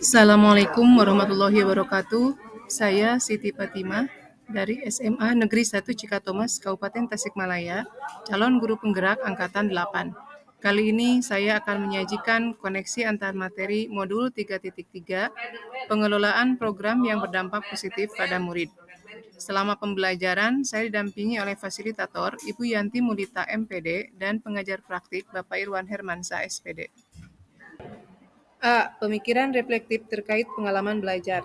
Assalamualaikum warahmatullahi wabarakatuh. Saya Siti Fatimah dari SMA Negeri 1 Cikatomas, Kabupaten Tasikmalaya, calon guru penggerak angkatan 8. Kali ini saya akan menyajikan koneksi antar materi modul 3.3, pengelolaan program yang berdampak positif pada murid. Selama pembelajaran, saya didampingi oleh fasilitator Ibu Yanti Mulita MPD dan pengajar praktik Bapak Irwan Hermansa SPD. A. Pemikiran reflektif terkait pengalaman belajar.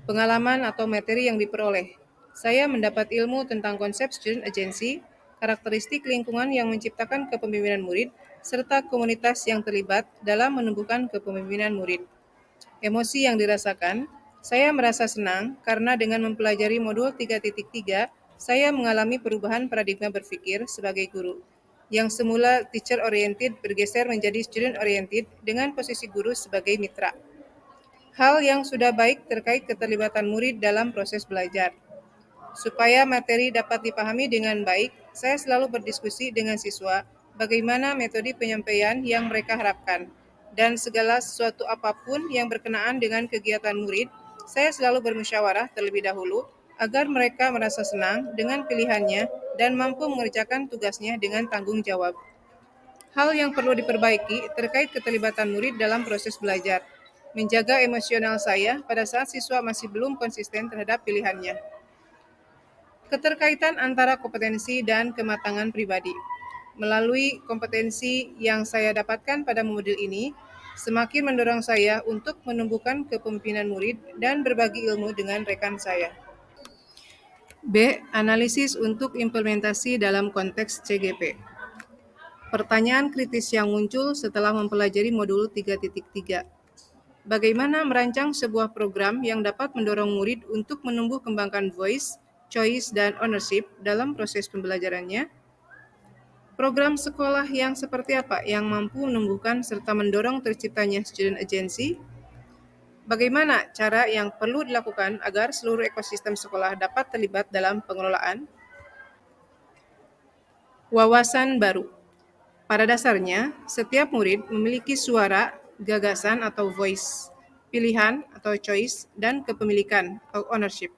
Pengalaman atau materi yang diperoleh. Saya mendapat ilmu tentang konsep student agency, karakteristik lingkungan yang menciptakan kepemimpinan murid, serta komunitas yang terlibat dalam menumbuhkan kepemimpinan murid. Emosi yang dirasakan, saya merasa senang karena dengan mempelajari modul 3.3, saya mengalami perubahan paradigma berpikir sebagai guru, yang semula teacher-oriented bergeser menjadi student-oriented dengan posisi guru sebagai mitra. Hal yang sudah baik terkait keterlibatan murid dalam proses belajar. Supaya materi dapat dipahami dengan baik, saya selalu berdiskusi dengan siswa bagaimana metode penyampaian yang mereka harapkan. Dan segala sesuatu apapun yang berkenaan dengan kegiatan murid, saya selalu bermusyawarah terlebih dahulu agar mereka merasa senang dengan pilihannya dan mampu mengerjakan tugasnya dengan tanggung jawab. Hal yang perlu diperbaiki terkait keterlibatan murid dalam proses belajar. Menjaga emosional saya pada saat siswa masih belum konsisten terhadap pilihannya. Keterkaitan antara kompetensi dan kematangan pribadi. Melalui kompetensi yang saya dapatkan pada modul ini, semakin mendorong saya untuk menumbuhkan kepemimpinan murid dan berbagi ilmu dengan rekan saya. B. Analisis untuk implementasi dalam konteks CGP. Pertanyaan kritis yang muncul setelah mempelajari modul 3.3. Bagaimana merancang sebuah program yang dapat mendorong murid untuk menumbuh kembangkan voice, choice, dan ownership dalam proses pembelajarannya? Program sekolah yang seperti apa yang mampu menumbuhkan serta mendorong terciptanya student agency? Bagaimana cara yang perlu dilakukan agar seluruh ekosistem sekolah dapat terlibat dalam pengelolaan? Wawasan baru. Pada dasarnya, setiap murid memiliki suara, gagasan atau voice, pilihan atau choice, dan kepemilikan atau ownership.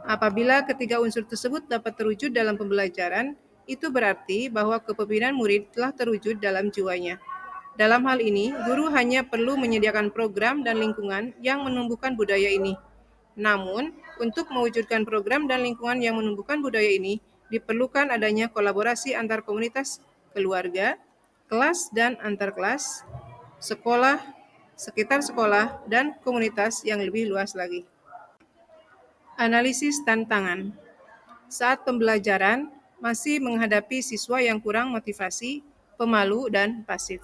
Apabila ketiga unsur tersebut dapat terwujud dalam pembelajaran, itu berarti bahwa kepemimpinan murid telah terwujud dalam jiwanya. Dalam hal ini, guru hanya perlu menyediakan program dan lingkungan yang menumbuhkan budaya ini. Namun, untuk mewujudkan program dan lingkungan yang menumbuhkan budaya ini, diperlukan adanya kolaborasi antar komunitas, keluarga, kelas dan antar kelas, sekolah, sekitar sekolah, dan komunitas yang lebih luas lagi. Analisis tantangan. Saat pembelajaran, masih menghadapi siswa yang kurang motivasi, pemalu, dan pasif.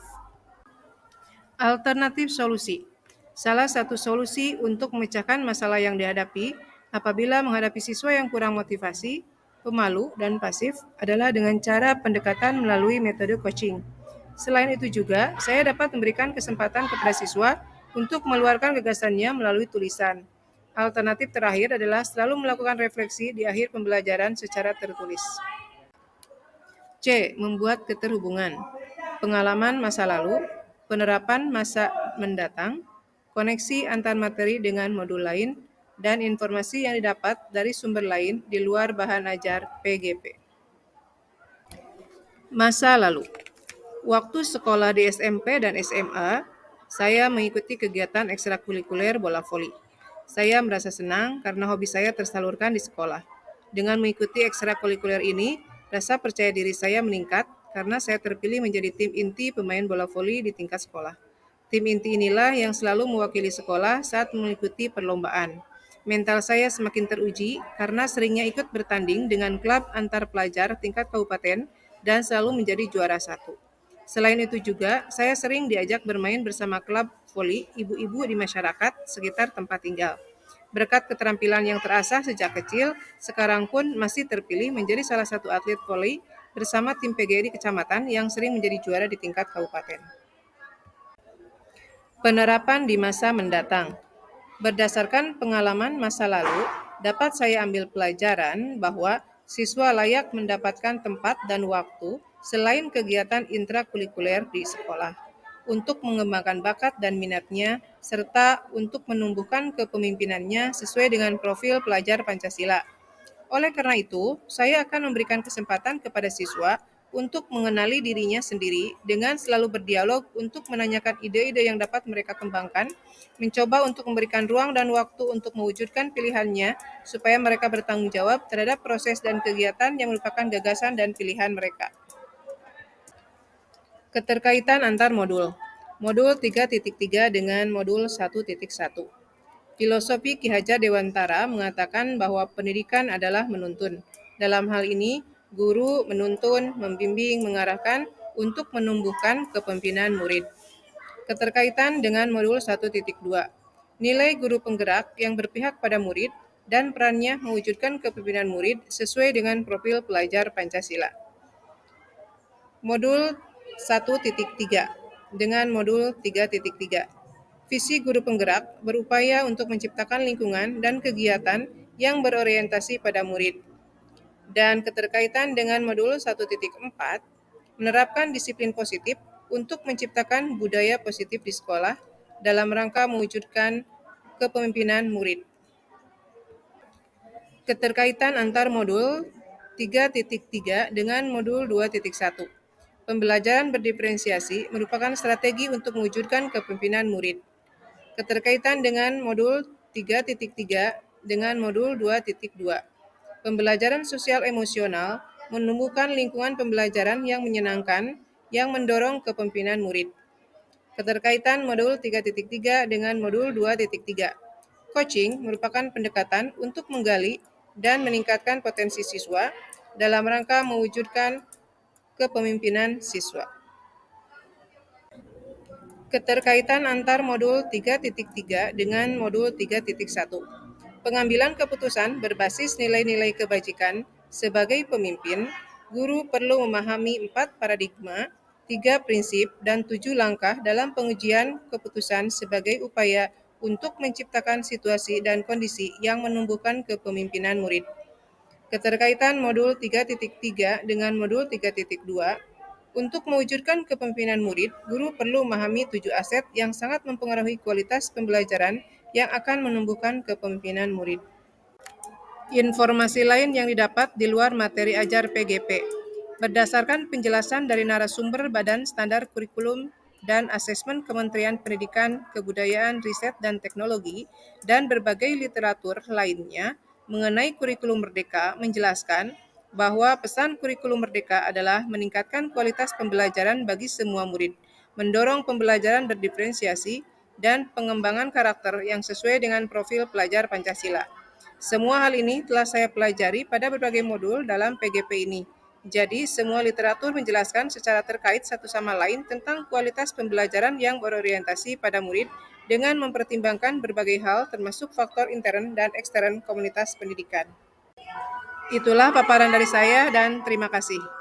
Alternatif solusi. Salah satu solusi untuk memecahkan masalah yang dihadapi apabila menghadapi siswa yang kurang motivasi, pemalu, dan pasif adalah dengan cara pendekatan melalui metode coaching. Selain itu juga, saya dapat memberikan kesempatan kepada siswa untuk meluarkan gagasannya melalui tulisan. Alternatif terakhir adalah selalu melakukan refleksi di akhir pembelajaran secara tertulis. C. Membuat keterhubungan. Pengalaman masa lalu, penerapan masa mendatang, koneksi antar materi dengan modul lain, dan informasi yang didapat dari sumber lain di luar bahan ajar PGP. Masa lalu. Waktu sekolah di SMP dan SMA, saya mengikuti kegiatan ekstrakurikuler bola voli. Saya merasa senang karena hobi saya tersalurkan di sekolah. Dengan mengikuti ekstrakurikuler ini, rasa percaya diri saya meningkat karena saya terpilih menjadi tim inti pemain bola voli di tingkat sekolah. Tim inti inilah yang selalu mewakili sekolah saat mengikuti perlombaan. Mental saya semakin teruji karena seringnya ikut bertanding dengan klub antar pelajar tingkat kabupaten dan selalu menjadi juara 1. Selain itu juga, saya sering diajak bermain bersama klub voli ibu-ibu di masyarakat sekitar tempat tinggal. Berkat keterampilan yang terasah sejak kecil, sekarang pun masih terpilih menjadi salah satu atlet voli bersama tim PGRI kecamatan yang sering menjadi juara di tingkat kabupaten. Penerapan di masa mendatang. Berdasarkan pengalaman masa lalu, dapat saya ambil pelajaran bahwa siswa layak mendapatkan tempat dan waktu selain kegiatan intrakurikuler di sekolah untuk mengembangkan bakat dan minatnya, serta untuk menumbuhkan kepemimpinannya sesuai dengan profil pelajar Pancasila. Oleh karena itu, saya akan memberikan kesempatan kepada siswa untuk mengenali dirinya sendiri dengan selalu berdialog untuk menanyakan ide-ide yang dapat mereka kembangkan, mencoba untuk memberikan ruang dan waktu untuk mewujudkan pilihannya supaya mereka bertanggung jawab terhadap proses dan kegiatan yang merupakan gagasan dan pilihan mereka. Keterkaitan antar modul. Modul 3.3 dengan modul 1.1. Filosofi Ki Hajar Dewantara mengatakan bahwa pendidikan adalah menuntun. Dalam hal ini, guru menuntun, membimbing, mengarahkan untuk menumbuhkan kepemimpinan murid. Keterkaitan dengan modul 1.2. Nilai guru penggerak yang berpihak pada murid dan perannya mewujudkan kepemimpinan murid sesuai dengan profil pelajar Pancasila. Modul 1.3 dengan modul 3.3. Visi guru penggerak berupaya untuk menciptakan lingkungan dan kegiatan yang berorientasi pada murid. Dan keterkaitan dengan modul 1.4, menerapkan disiplin positif untuk menciptakan budaya positif di sekolah dalam rangka mewujudkan kepemimpinan murid. Keterkaitan antar modul 3.3 dengan modul 2.1. Pembelajaran berdiferensiasi merupakan strategi untuk mewujudkan kepemimpinan murid. Keterkaitan dengan modul 3.3 dengan modul 2.2. Pembelajaran sosial emosional menumbuhkan lingkungan pembelajaran yang menyenangkan yang mendorong kepemimpinan murid. Keterkaitan modul 3.3 dengan modul 2.3. Coaching merupakan pendekatan untuk menggali dan meningkatkan potensi siswa dalam rangka mewujudkan kepemimpinan siswa. Keterkaitan antar modul 3.3 dengan modul 3.1. Pengambilan keputusan berbasis nilai-nilai kebajikan. Sebagai pemimpin, guru perlu memahami 4 paradigma, 3 prinsip, dan 7 langkah dalam pengujian keputusan sebagai upaya untuk menciptakan situasi dan kondisi yang menumbuhkan kepemimpinan murid. Keterkaitan modul 3.3 dengan modul 3.2. Untuk mewujudkan kepemimpinan murid, guru perlu memahami 7 aset yang sangat mempengaruhi kualitas pembelajaran yang akan menumbuhkan kepemimpinan murid. Informasi lain yang didapat di luar materi ajar PGP. Berdasarkan penjelasan dari narasumber Badan Standar Kurikulum dan Asesmen Kementerian Pendidikan, Kebudayaan, Riset, dan Teknologi, dan berbagai literatur lainnya mengenai kurikulum merdeka menjelaskan bahwa pesan kurikulum merdeka adalah meningkatkan kualitas pembelajaran bagi semua murid, mendorong pembelajaran berdiferensiasi, dan pengembangan karakter yang sesuai dengan profil pelajar Pancasila. Semua hal ini telah saya pelajari pada berbagai modul dalam PGP ini. Jadi, semua literatur menjelaskan secara terkait satu sama lain tentang kualitas pembelajaran yang berorientasi pada murid dengan mempertimbangkan berbagai hal termasuk faktor intern dan ekstern komunitas pendidikan. Itulah paparan dari saya dan terima kasih.